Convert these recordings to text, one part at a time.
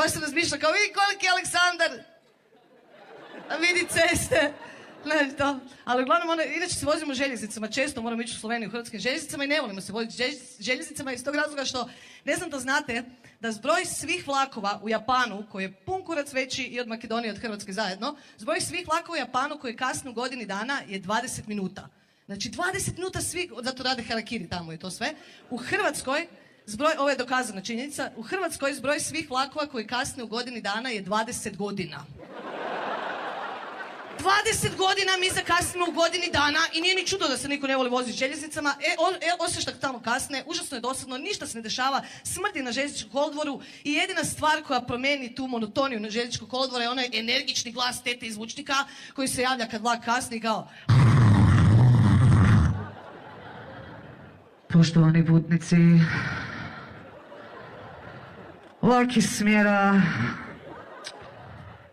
baš sam razmišljala kao vidi koliki je Aleksandar, a vidi ceste. Ne, to. Ali uglavnom, inače se vozimo željeznicama, često moramo ići u Sloveniju u hrvatskim željeznicama i ne volimo se voziti željeznicama iz tog razloga što, ne znam da znate, da zbroj svih vlakova u Japanu, koji je pun kurac veći i od Makedonije i od Hrvatske zajedno, zbroj svih vlakova u Japanu koji kasne u godini dana je 20 minuta. Znači 20 minuta svi, zato rade harakiri tamo i to sve. U Hrvatskoj, ovo je dokazana činjenica, u Hrvatskoj zbroj svih vlakova koji kasne u godini dana je 20 godina. 20 godina mi zakasnimo u godini dana i nije ni čudo da se niko ne voli voziti željeznicama. Osješ tamo kasne, užasno je dosadno, ništa se ne dešava, smrti na željezničkom kolodvoru i jedina stvar koja promeni tu monotoniju na željezničkom kolodvoru je onaj energični glas tete iz zvučnika koji se javlja kad vlak kasni i kao... Poštovani putnici, vlak iz smjera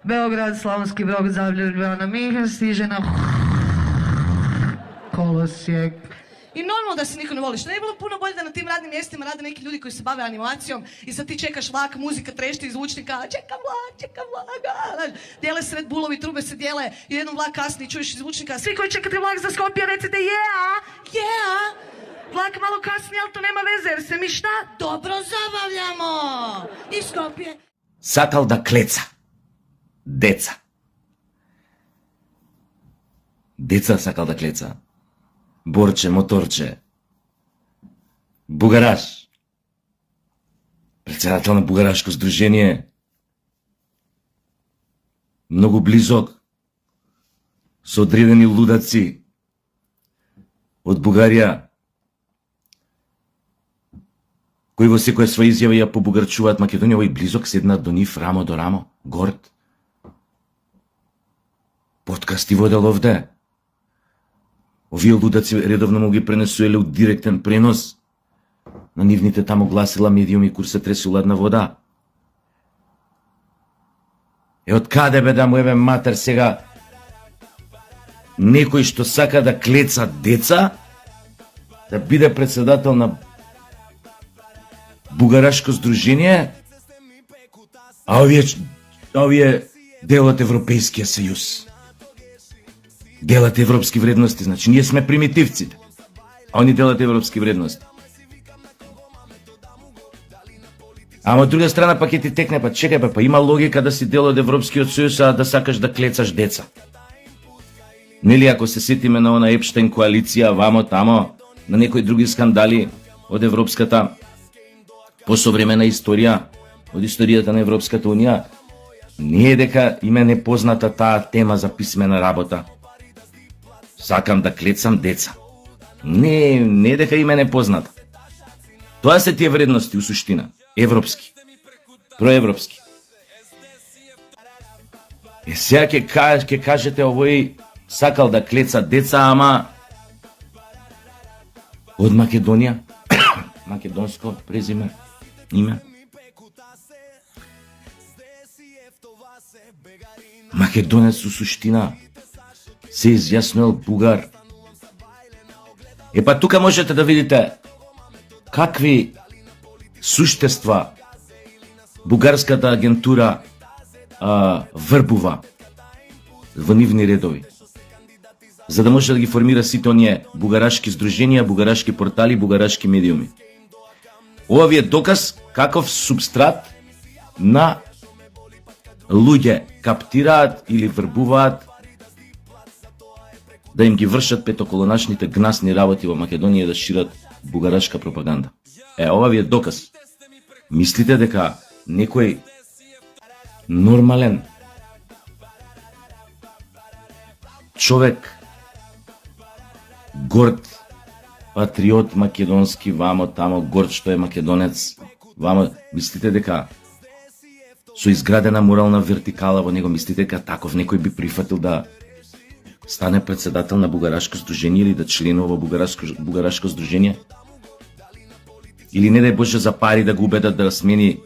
Beograd, Slavonski Brod, Ljubljana, Minhen stiže na kolosijek. I normalno da se niko ne voli. Što ne je bilo puno bolje da na tim radnim mjestima rade neki ljudi koji se bave animacijom i sad ti čekaš vlak, muzika trešti iz zvučnika, čekam vlak, dijele se Red Bullovi, trube se dijele i jednom vlak kasni i čuješ iz zvučnika, svi koji čekate vlak za Skopje recite yeah! Vlak malo kasni, ali to nema veze jer se mi šta? Dobro zabavljamo! I Skopje. Сакал да клеца. Деца. Деца сакал да клеца. Борче, моторче. Бугараш. Председател на Бугарашко сдружение. Многу близок. Со одредени лудаци. Од Бугарија. Кои во секоја своја изјава ја побугарчуваат Македонија, овој близок седнат до нив рамо до рамо, горд. Подкасти водел овде. Овие лудаци редовно му ги пренесуеле од директен пренос на нивните таму гласила, медиуми, курса треси ладна вода. Од каде бе да му еве матер сега некој што сака да клеца деца, да биде председател на Бугарашко сдружение, а овие делат Европейскиот сојуз. Делат европски вредности, значи ние сме примитивците, а они делат европски вредности. Ама од друга страна пак ќе ти текне, па чекај, па има логика да си дел од Европскиот сојуз, а да сакаш да клецаш деца. Нели ако се сетиме на она Епштейн коалиција, вамо тамо, на некои други скандали од европската посовремена историја, од историјата на Европската унија, не е дека име непозната таа тема за писмена работа. Сакам да клецам деца. Не е дека име непозната. Тоа се тие вредности у суштина. Европски. Проевропски. Сега ќе кажете овој сакал да клеца деца, ама од Македонија. Македонско презиме. Име. Македонец у суштина. Се изјаснил бугар. Па тука можете да видите какви суштества бугарската агентура врбува во нивни редови, за да може да ги формира сите оние бугарашки здруженија, бугарашки портали, бугарашки медиуми. Ова ви е доказ каков субстрат на луѓе каптираат или врбуваат да им ги вршат петоколонашните гнасни работи во Македонија да шират бугарашка пропаганда. Ова ви е доказ. Мислите дека некој нормален човек, горд патриот македонски, вамо тамо, горд што е македонец, вамо, мислите дека со изградена морална вертикала во него, мислите дека таков некој би прифатил да стане председател на Бугарашко сдружение или да членува Бугарашко сдружение? Или не дај Боже за пари да го убедат да смени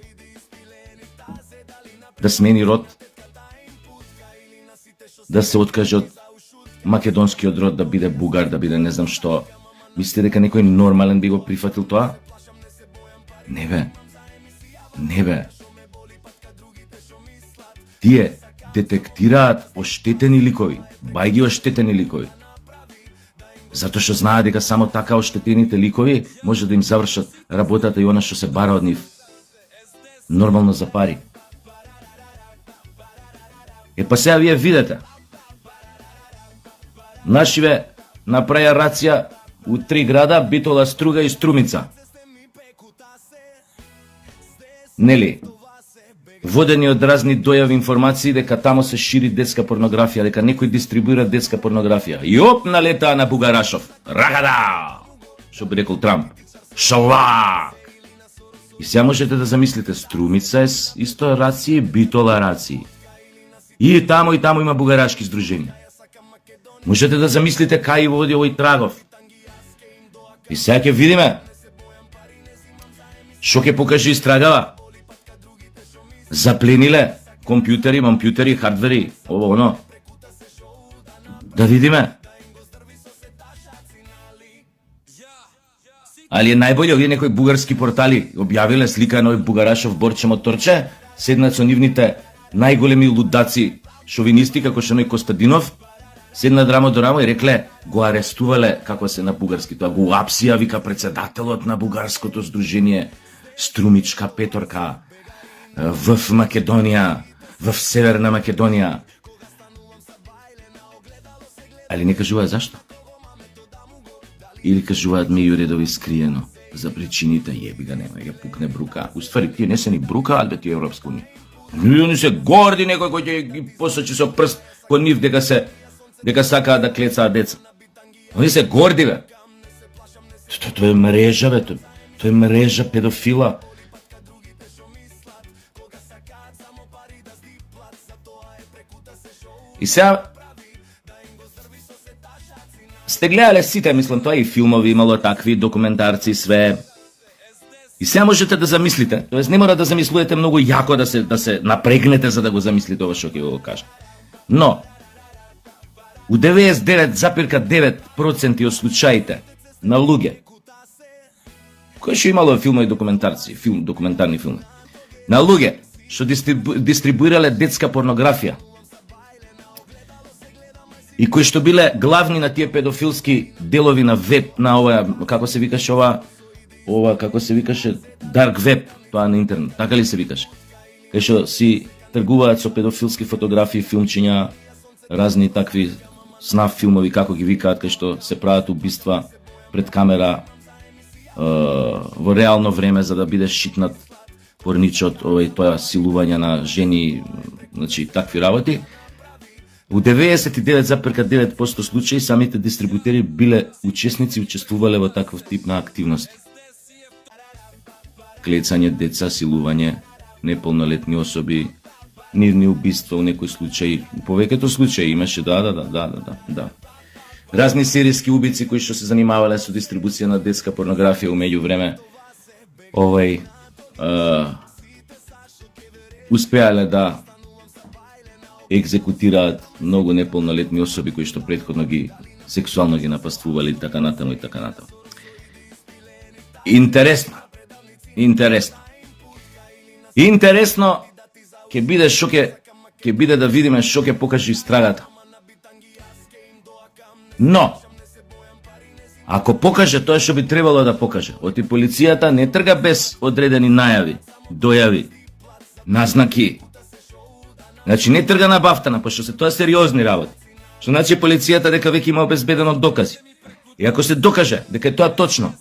род, да се откаже од македонскиот род, да биде бугар, да биде не знам што. Мислите дека некој нормален би го прифатил тоа? Не бе. тие детектираат оштетени ликови, бајги оштетени ликови. Затоа што знаат дека само така оштетените ликови може да им завршат работата и она што се бара од нив. Нормално за пари. Па сега вие видите. Нашиве направија рација у 3 града, Битола, Струга и Струмица. Нели? Водени од разни дојави информации дека тамо се шири детска порнографија, дека некој дистрибуира детска порнографија. И оп, налетаа на Бугарашов. Рагада! Што би рекол Трамп. Шалак! И сега можете да замислите, Струмица е исто рација, Битола рација. И тамо има бугарашки здруженија. Можете да замислите кај води овој трагов. И сега ќе видиме што ќе покаже истрагава. Заплениле компјутери, хардвери, ово оно. Да видиме. Али е најбоље овие некои бугарски портали објавиле слика на овој Бугарашов Борче Моторче, седнат со нивните најголеми лудаци шовинисти како што Костадинов, седнат рамо до рамо и рекле го арестувале како се на бугарски, тоа го апсија, вика председателот на бугарското здружение Струмичка Петорка в Македонија, в Северна Македонија. Али не кажуваат зашто? Или кажуваат меѓу редови скриено за причините, јеби ga нема, ја пукне брука. Уствари, тие не се ни брука, албе тие Европска унија. Они се горди некој кој ќе ги посочи со прст кон нив дека сакаат да клецаат деца. Они се горди, бе. Тоа е мрежа, бе. Тоа е мрежа педофила. И сега сте гледале сите, мислам, тоа и филмови, имало такви документарци, све. И сега можете да замислите, тоест не мора да замислувате многу јако да се напрегнете за да го замислите ова што ќе го кажа. Но у 99,9% од случаите на луѓе кои што имало филмови и документарци, документарни филми, на луѓе што дистрибуирале детска порнографија и кои што биле главни на тие педофилски делови на веб, на ова, како се викаше ова како се викаше, Dark Web, тоа на интернет, така ли се викаше? Кај што си тргуваат со педофилски фотографии, филмчиња, разни такви снаф филмови, како ги викаат, кај што се прават убиства пред камера во реално време за да биде шитнат порничот, тоа силување на жени, значи такви работи. У 99,9% случаи самите дистрибутери биле учесници и учествувале во таков тип на активности. Клецање деца, силување, неполнолетни особи, нивни убиства у некои случаи, повеќето случаи имаше, да. Разни серијски убици кои што се занимавале со дистрибуција на детска порнографија у меѓувреме, успеале да екзекутираат многу неполнолетни особи кои што претходно ги сексуално ги напаствувале и така натаму. Интересно ќе биде да видиме што ќе покаже истрагата. Но ако покаже тоа што би требало да покаже, оти полицијата не трга без одредени најави, дојави, назнаки. Значи не трга на бафтана, пошто се тоа сериозни работи. Што значи полицијата дека веќе има обезбедено докази. И ако се докаже дека е тоа точно,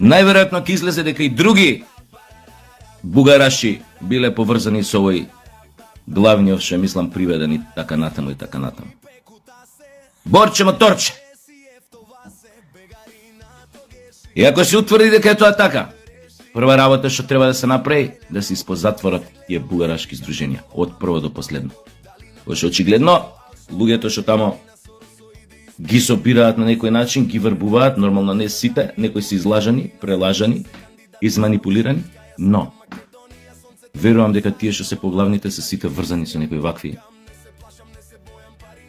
најверојатно ќе излезе дека и други бугараши биле поврзани со овој главниот, што мислам приведен и така натаму. Борче Моторче. И ако се утврди дека е тоа така, прва работа што треба да се направи, да се испозатворат тие бугарашки здруженија, од прво до последно. Пошто очигледно, луѓето што тамо ги сопираат на некој начин, ги врбуваат, нормално не сите, некои се излажани, прелажани, изманипулирани, но верувам дека тие што се поглавните се сите врзани со некои вакви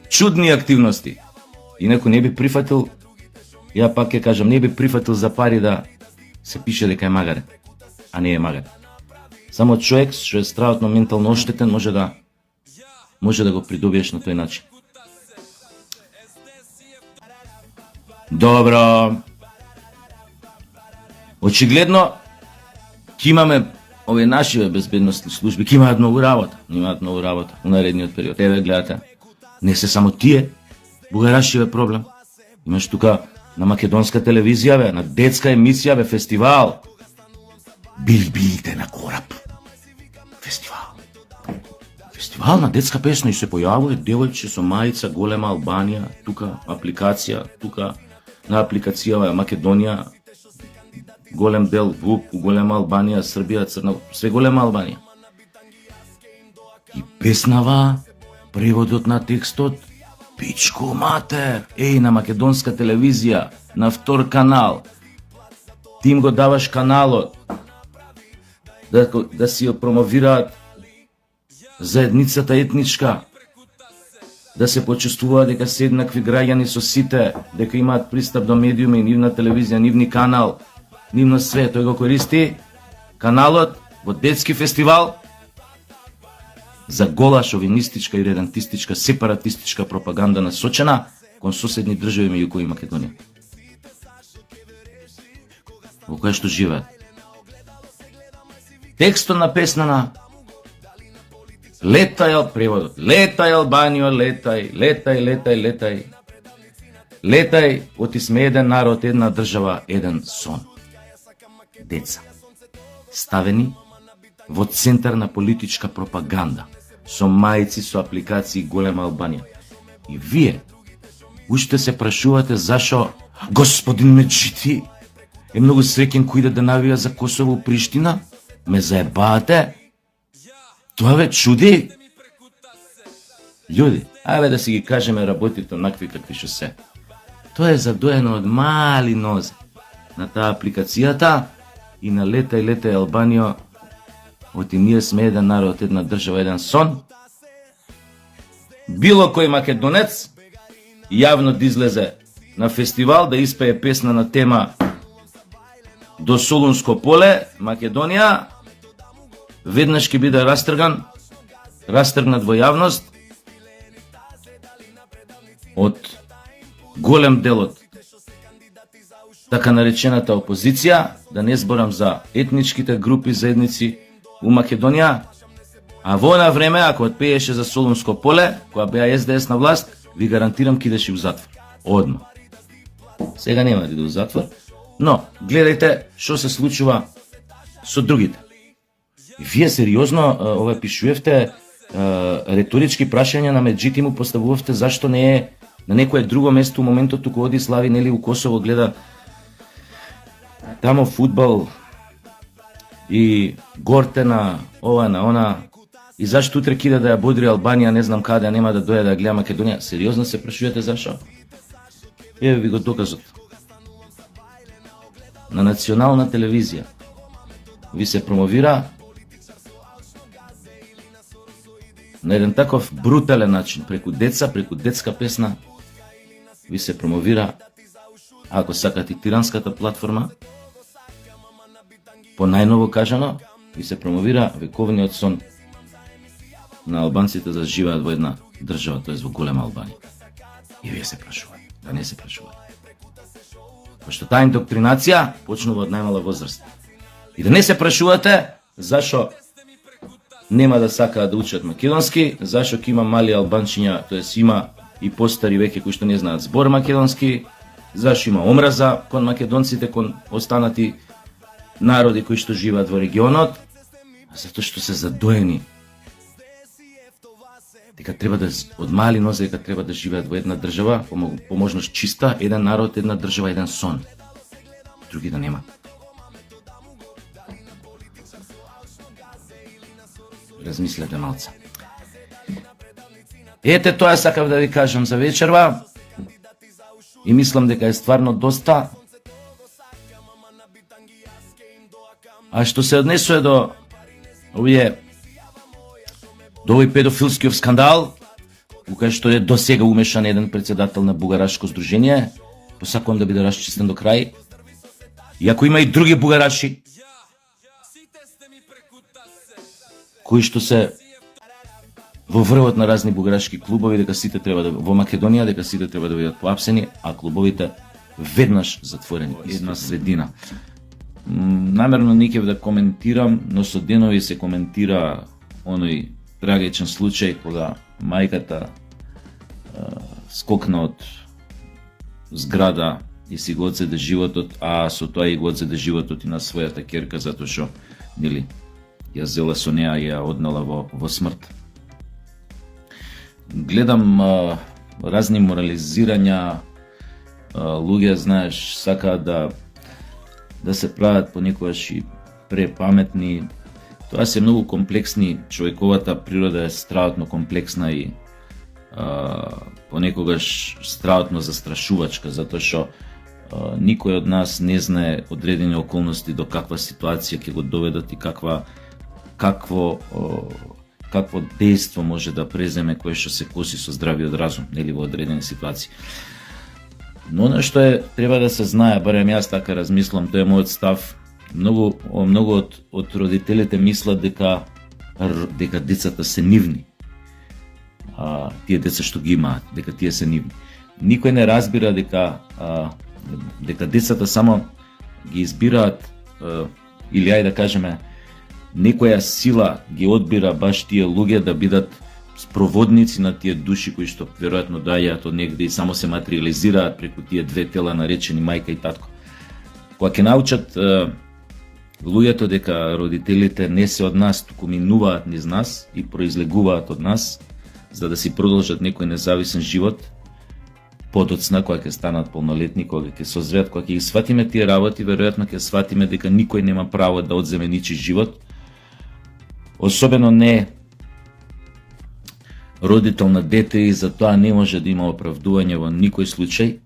чудни активности. И некој не би прифатил, ја пак ќе кажам, не би прифатил за пари да се пише дека е магаре, а не е магаре. Само човек што е стравотно ментално оштетен може да го придобиеш на тој начин. Добро. Очигледно ќе имаме овие наши безбедностни служби, ќе имаат многу работа во наредниот период. Еве гледате, не се само тие бугарашиве проблем. Имаш тука на македонска телевизија, на детска емисија, фестивал. Билбилите на кораб. Фестивал на детска песна и се појавува девојче со мајца голема Албанија, тука апликација, тука на апликацијава Македонија, голем дел ВУП, голема Албанија, Србија, Црна, све голема Албанија. И песнава преводот на текстот пичко матер, на македонска телевизија, на втор канал. Ти им го даваш каналот да си ја промовираат заедницата етничка, да се почувствуваат дека се еднакви граѓани со сите, дека имаат пристап до медиуми, нивна телевизија, нивни канал, нивно све. Тој го користи каналот во детски фестивал за гола шовинистичка и редантистичка, сепаратистичка пропаганда насочена кон соседни држави меѓу кои Македонија, во која што живеат. Текстот на песнана летај преводот. Летај Албанио, летај, летај, летај, летај. Летај, оти сме еден народ, една држава, еден сон. Деца, ставени во центар на политичка пропаганда, со мајци, со апликации голема Албанија. И вие уште се прашувате зашо господин Меджити е многу среќен кој да навија за Косово Приштина? Ме заебавате? Тоа ве чуди? Луѓе, ајде да си ги кажеме работите онакви какви што се. Тоа е задоено од мали нозе на таа апликацијата и на летај Албанио, оти ние сме еден народ, една држава, еден сон. Било кој македонец јавно да излезе на фестивал да испее песна на тема До Солунско поле, Македонија, веднаш ќе биде растргнат во јавност од голем дел од така наречената опозиција, да не зборам за етничките групи, заедници у Македонија, а во она време, ако отпееше за Солунско поле, која беа СДС на власт, ви гарантирам кидеше у затвор. Одма. Сега нема да иде у затвор, но гледајте што се случува со другите. И вие сериозно ова пишувевте реторички прашања на Меджити, му поставувавте зашто не е на некое друго место у моментот туку оди слави, нели у Косово, гледа тамо фудбал и горте на ова, на она, и зашто утре кида да ја бодри Албанија, не знам каде, нема да дојде да гледа Македонија. Сериозно се прашувате зашо? Еве ви го доказот. На национална телевизија ви се промовира на еден таков брутален начин, преку деца, преку детска песна, ви се промовира, ако сакате, тиранската платформа, по најново кажано, ви се промовира вековниот сон на албанците да живеат во една држава, тоест во голема Албанија. И вие се прашувате, да не се прашувате. Пошто таа индоктринација почнува од најмала возраст. И да не се прашувате зашо нема да сакаат да учат македонски, зашо ќе има мали албанчиња, тоест има и постари веќе кои што не знаат збор македонски, зашо има омраза кон македонците, кон останати народи кои што живеат во регионот, затоа што се задоени. Дека треба да од мали нозе дека треба да живеат во една држава, по можност чиста, еден народ, една држава, еден сон. Други да нема. Размислете малце. Ете тоа сакав да ви кажам за вечерва и мислам дека е стварно доста. А што се однесува до овој педофилскиот скандал, во кај што е до сега умешан еден председател на бугарашко здружение, посакувам да биде расчистен до крај. И ако има и други бугараши кои што се во врвот на разни бугарашки клубови, дека сите треба да во Македонија дека сите треба да бидат поапсени, а клубовите веднаш затворени. Една средина. Намерно не ќе да коментирам, но со денови се коментира оној трагичен случај кога мајката скокна од зграда и си го одзеде животот, а со тоа и го одзеде животот и на својата ќерка затоа што нели ја зела со неа и ја однела во смрт. Гледам разни морализирања, луѓе, знаеш, сакаат да се прават понекогаш и препаметни. Тоа се многу комплексни, човековата природа е страшно комплексна и понекогаш страшно застрашувачка, затоа што никој од нас не знае одредени околности до каква ситуација ќе го доведат и какво дејство може да преземе кое што се коси со здравиот разум, нели во одредени ситуации. Но нешто треба да се знае, барем јас така размислам, тоа е мојот став. Многу од родителите мислат дека децата се нивни. Тие деца што ги имаат, дека тие се нивни. Никој не разбира дека децата само ги избираат, или ајде да кажеме, некоја сила ги одбира баш тие луѓе да бидат спроводници на тие души кои што веројатно доаѓаат од негде и само се материализираат преку тие две тела наречени мајка и татко. Кога ќе научат луѓето дека родителите не се од нас, туку минуваат низ нас и произлегуваат од нас, за да си продолжат некој независен живот, подоцна кога ќе станат полнолетни, кога ќе созреат, кога ќе ги сватиме тие работи, веројатно ќе сватиме дека никој нема право да одземе ничи живот, особено не родител на дете, и за тоа не може да има оправдување во никој случај.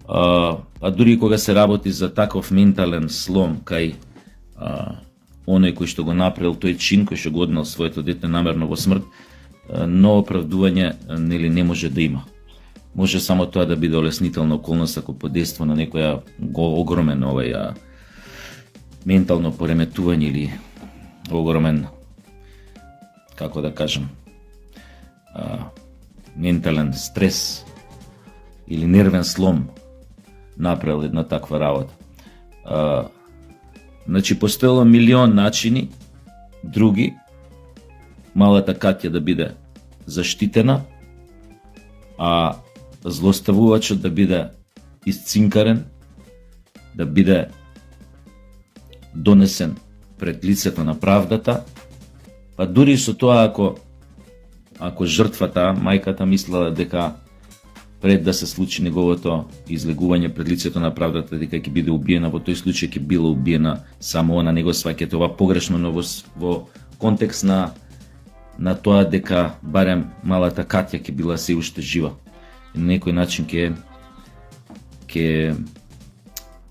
А дури кога се работи за таков ментален слом кај оној кој што го направил тој чин, кој што го однел своето дете намерно во смрт, но оправдување нели не може да има. Може само тоа да биде олеснителна околност ако подейства на некоја огромен ментално пореметување или огромен, како да кажем, ментален стрес или нервен слом направил една таква работа. Значи, постоело милион начини други малата Катја да биде заштитена, а злоставувачот да биде исцинкарен, да биде донесен пред лицето на правдата, па дури со тоа ако жртвата, мајката, мислела дека пред да се случи неговото излегување пред лицето на правдата, дека ќе биде убиена, во тој случај ќе била убиена само она, не го сваќате ова погрешно, но во контекст на тоа дека барем малата Катја ќе била се уште жива. И на некој начин ќе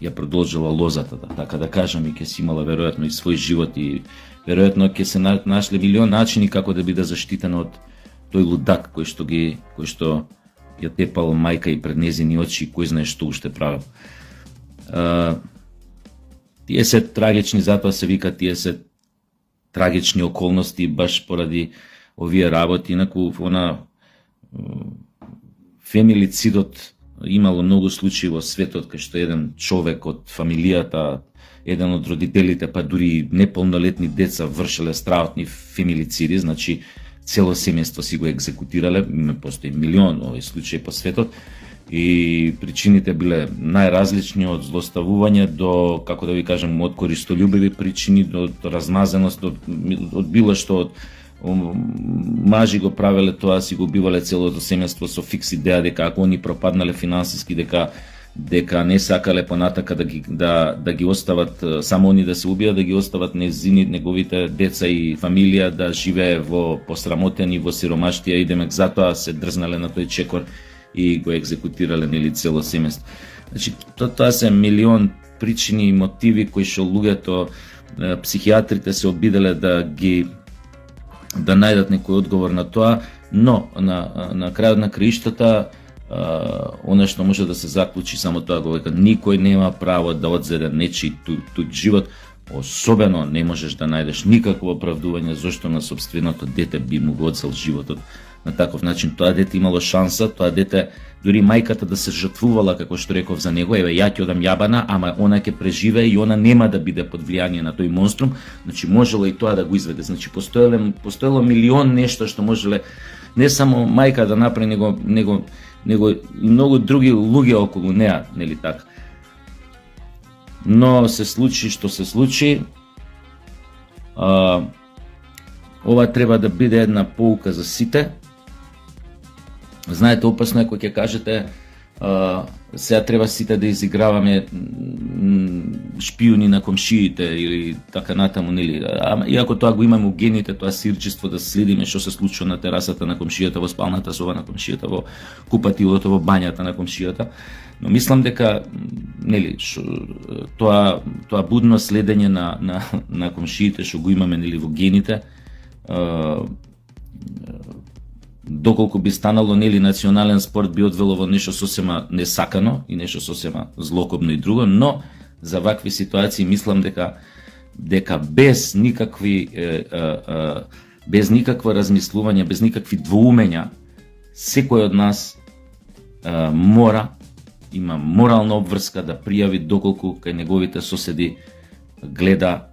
ја продолжила лозата, така да кажам, и ќе си имала веројатно и свој живот и веројатно ќе се нашле милион начини како да биде заштитена од тој лудак кој што ја тепал мајка и пред незини очи и кој знае што уште правил. Тие се трагични, затоа се вика тие се трагични околности баш поради овие работи. Инаку фемилицидот имало многу случаи во светот кај што еден човек од фамилијата, еден од родителите, па дури неполнолетни деца вршеле страхотни фемилициди, значи цело семејство си го екзекутирале, постои милион овој случаи по светот и причините биле најразлични, од злоставување до, како да ви кажем, од користолюбиви причини, до размазаност, од било што, од мажи го правеле тоа, си го убивале целото семејство со фикс идеја дека ако они пропаднале финансиски, дека не сакале понатака да ги остават само они да се убијат, да ги остават неговите деца и фамилија да живее во посрамотени, во сиромаштија, и демек затоа се дрзнале на тој чекор и го екзекутирале нели цело семејство. Значи тоа се милион причини и мотиви кои што луѓето, психијатрите се обиделе да најдат некој одговор на тоа, но на крајот на краиштата она што може да се заклучи само тоа го века: никој нема право да одзеде нечи туѓ живот, особено не можеш да најдеш никакво оправдување зашто на собственото дете би му го одзел животот на таков начин. Тоа дете имало шанса, тоа дете дури мајката да се жртвувала, како што реков за него, еве ја ќе одам јабана, ама она ќе преживее и она нема да биде под влијание на тој монструм, значи можело и тоа да го изведе. Значи постоело милион нешто што можеле не само мајка да направи, него и многу други луѓе околу неа, нели така. Но се случи што се случи. Ова треба да биде една поука за сите. Знаете, опасно е кога ќе кажете сега треба сите да изиграваме шпиони на комшиите или така натаму, нели? Иако тоа го имаме у гените, тоа сирчество да следиме што се случува на терасата на комшијата, во спалната соба на комшијата, во купатилото, во бањата на комшијата. Но мислам дека нели тоа будно следење на комшиите што го имаме, нели, во гените, доколку би станало, нели, национален спорт би одвело во нешто сосема несакано и нешто сосема злокобно и друго, но за вакви ситуации мислам дека без никакво размислување, без никакви двоумења, секој од нас има морална обврска да пријави доколку кај неговите соседи гледа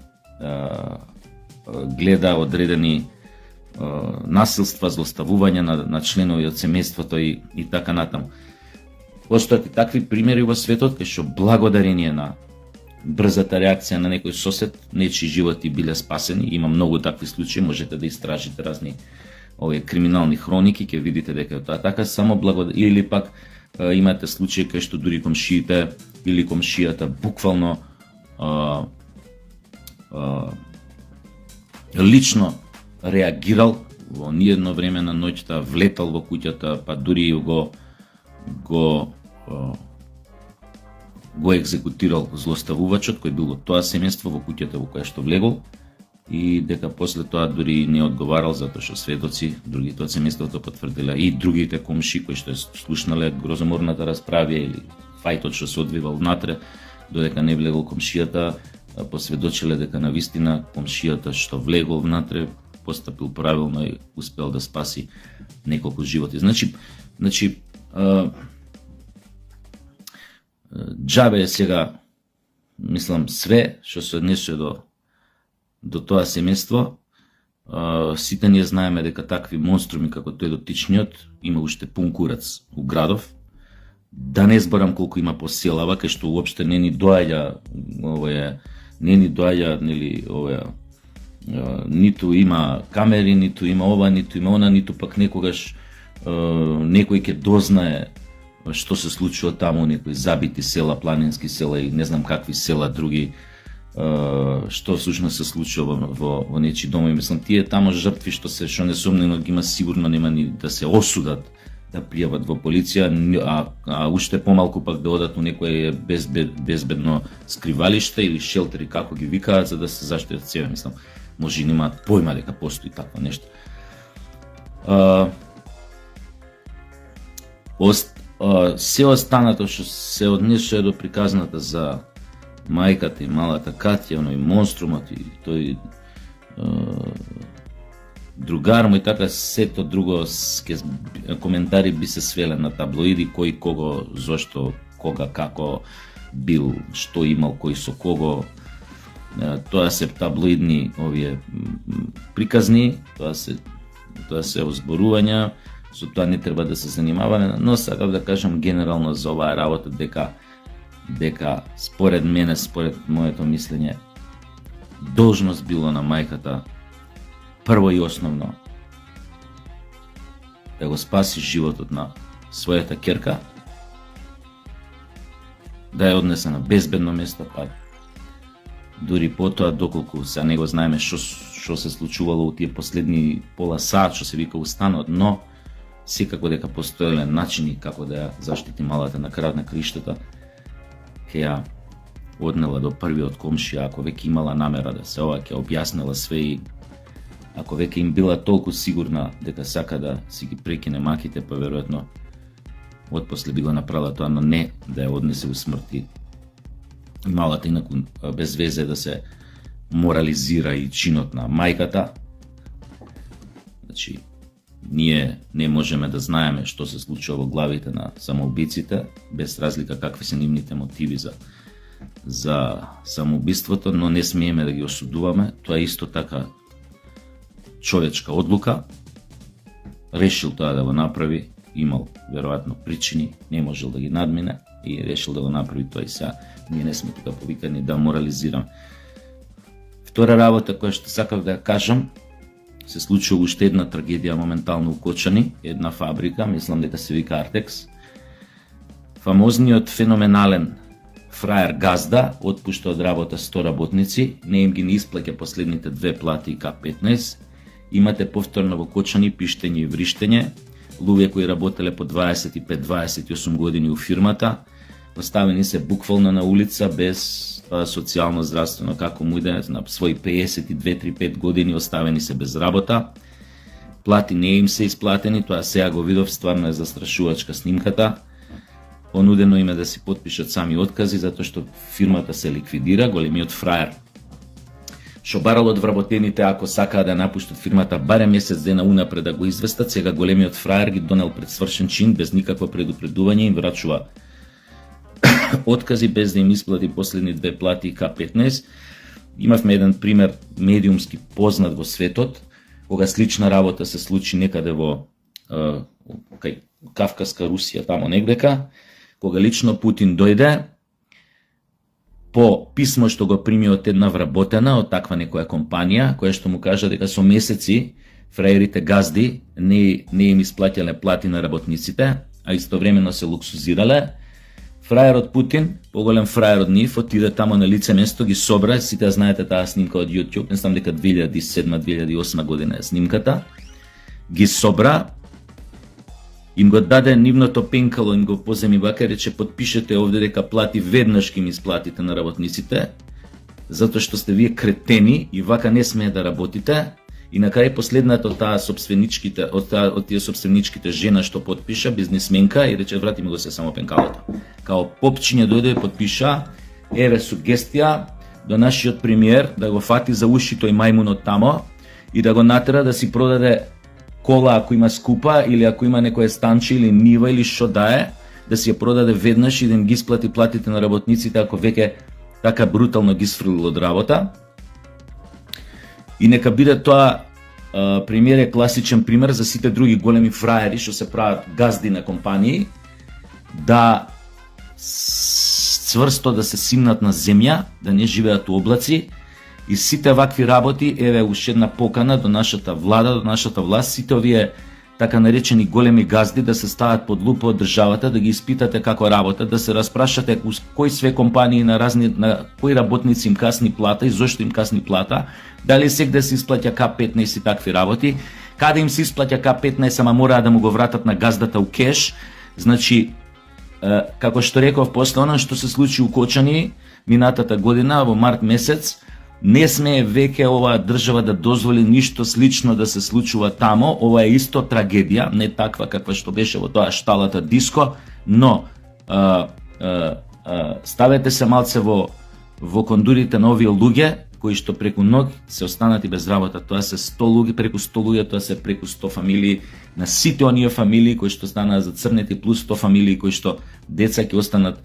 одредени насилства, злоставување на членови од семејството и така натаму. Постојат и такви примери во светот кај што благодарение на брзата реакција на некој сосед, нечии животи биле спасени. Има многу такви случаи, можете да истражите разни овие криминални хроники, ќе видите дека тоа така само или пак имате случаи кај што дури комшиите или комшијата буквално лично реагирал во ниедно време на ноќта, влетал во куќата, па дури го екзекутирал злоставувачот кој бил во тоа семејство, во куќата во која што влегол, и дека после тоа дури не одговарал затоа што сведоци другите од семејството потврдиле и другите комши кои што слушнале грозоморната расправа или фајтот што се одвивал внатре, додека не влегол комшијата, посведочиле дека навистина комшијата што влегол внатре постапил правилно и успел да спаси неколку животи. Значи џабе е сега, мислам, све што се однесува до тоа семејство. Сите ние знаеме дека такви монструми како тој дотичниот има уште пун курац у градов. Да не зборам колку има по селава, кај што уопште не ни доаѓа нели ниту има камери, ниту има ова, ниту има она, ниту пак некогаш некој ќе дознае што се случува таму, некои забити села, планински села и не знам какви села други, што всушност се случува во нечи дома. И мислам, тие тамо жртви што несомнено ги има, сигурно нема ни да се осудат да пријават во полиција, а уште помалку пак да одат у некое безбедно скривалиште или шелтери, како ги викаат, за да се заштитат себе. Мислам, може и немаат појма дека постои такво нешто. Се останато што се однесува до приказната за мајката и малата Катја, и монструмот и тој другар му и така, сето друго коментари би се свеле на таблоиди, кој кого, зошто, кога, како бил, што имал, кој со кого. Тоа се таблоидни овие приказни, тоа се озборувања, со тоа не треба да се занимаваме, но сакав да кажам генерално за оваа работа дека според мене, според моето мислење, должност било на мајката прво и основно да го спаси животот на својата ќерка, да ја однесе на безбедно место, па дури потоа, доколку сега не го знаеме што се случувало у тие последни пола сат, што се вика устанот, но секако дека постоеле начини како да ја заштити малата на крај на криштата, ќе ја однела до првиот комшија, ако веќе имала намера да се ова, ќе објаснела све и ако веќе им била толку сигурна дека сака да си ги прекине маките, па веројатно отпосле би го направила тоа, но не да ја однесе у смрт и малата инаку без везе да се морализира и чинот на мајката. Значи, ние не можеме да знаеме што се случува во главите на самоубиците, без разлика какви се нивните мотиви за самоубиството, но не смееме да ги осудуваме. Тоа е исто така човечка одлука. Решил тоа да го направи, имал веројатно причини, не можел да ги надмине и решил да го направи тоа и сега. Ние не сме тука повикани да морализираме. Втора работа која што сакав да ја кажам, се случува уште една трагедија моментално у Кочани, една фабрика, мислам дека се вика Артекс. Фамозниот феноменален фраер газда отпушта од работа 100 работници, не им ги не исплаќа последните 2 плати и К15. Имате повторно во Кочани пиштење и вриштење, луѓе кои работеле по 25-28 години у фирмата, оставени се буквално на улица без социјално здравствено како му иде, на своји 52-35 години оставени се без работа. Плати не им се исплатени, тоа сега го видов, стварно е застрашувачка снимката. Понудено им е да си потпишат сами откази затоа што фирмата се ликвидира, големиот фраер што барал од вработените ако сакаа да напуштат фирмата барем месец дена унапред да го известат, сега големиот фраер ги донел пред свршен чин без никакво предупредување, им врачува откази без да им исплати последни 2 плати и К15. Имавме еден пример медиумски познат во светот, кога слична работа се случи некаде во кај Кавказска Русија, тамо негдека, кога лично Путин дојде по писмо што го прими од една вработена од таква некоја компанија, која што му кажа дека со месеци фраерите газди не им исплаќале плати на работниците, а истовремено се луксузирале. Фраерот Путин, поголем фраер од нив, отиде тамо на лице место, ги собра, сите знаете таа снимка од YouTube, не знам дека 2007-2008 година е снимката, ги собра, им го даде нивното пенкало, им го поземи вака и рече подпишете овде дека плати веднаш ќе ми исплатите на работниците, затоа што сте вие кретени и вака не смее да работите. И на крај последната од тие собственичките жена што подпиша, бизнисменка, и рече врати ми го се само пенкалото. Као попчиње дојде и подпиша, еве сугестија до нашиот премиер да го фати за уши тој мајмунот тамо и да го натера да си продаде кола ако има скупа или ако има некое станче или нива или што да е, да си ја продаде веднаш и да им ги исплати платите на работниците ако веќе така брутално ги сфрлил од работа. И нека биде тоа премиер е класичен пример за сите други големи фраери што се прават газди на компании да цврсто да се симнат на земја, да не живеат у облаци. И сите вакви работи, еве уште една покана до нашата влада, до нашата власт, сите овие така наречени големи газди да се стават под лупа од државата, да ги испитате како работат, да се распрашате кои све компании на кои работници им касни плата и зошто им касни плата, дали сегде се исплаќа К15 и такви работи, каде им се исплаќа К15, ама мора да му го вратат на газдата у кеш. Значи, како што реков после она што се случи у Кочани минатата година во март месец, не смее веќе оваа држава да дозволи ништо слично да се случува тамо. Ова е исто трагедија, не таква каква што беше во тоа шталата диско, но ставете се малце во кондурите на овие луѓе кои што преку ноќ се останати без работа. Тоа се 100 луѓе, преку 100 луѓе, тоа се преку 100 фамилии, на сите оние фамилии кои што станаа зацрнети плюс 100 фамилии кои што деца ќе останат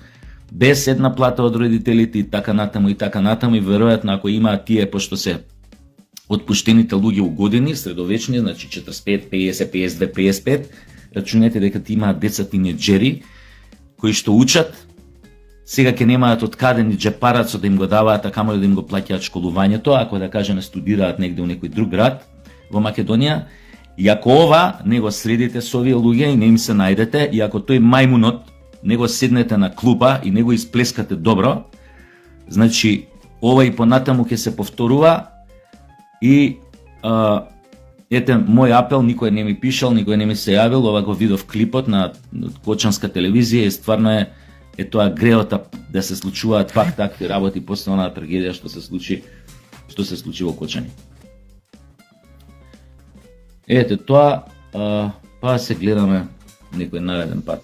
без една плата од родителите и така натаму и веројатно ако имаат тие, пошто се отпуштените луѓе у години, средовечни, значи 45, 50, 52, 55, рачунете дека ти имаат деца тинеџери кои што учат, сега ќе немаат од каде ни џепарацо да им го даваат, а камо да им го плаќаат школувањето, ако да кажеме студираат негде у некој друг град во Македонија. И ако ова не го средите со овие луѓе и не им се најдете, и ако тој мајмунот не го седнете на клупа и не го исплескате добро, значи ова и понатаму ќе се повторува. И ете мој апел, никој не ми пишал, никој не ми се јавил, ова го видов клипот на Кочанска телевизија и стварно е тоа греота да се случуваат пак такви работи после онаа трагедија што се случи во Кочани. Ете тоа, па се гледаме некој нареден пат.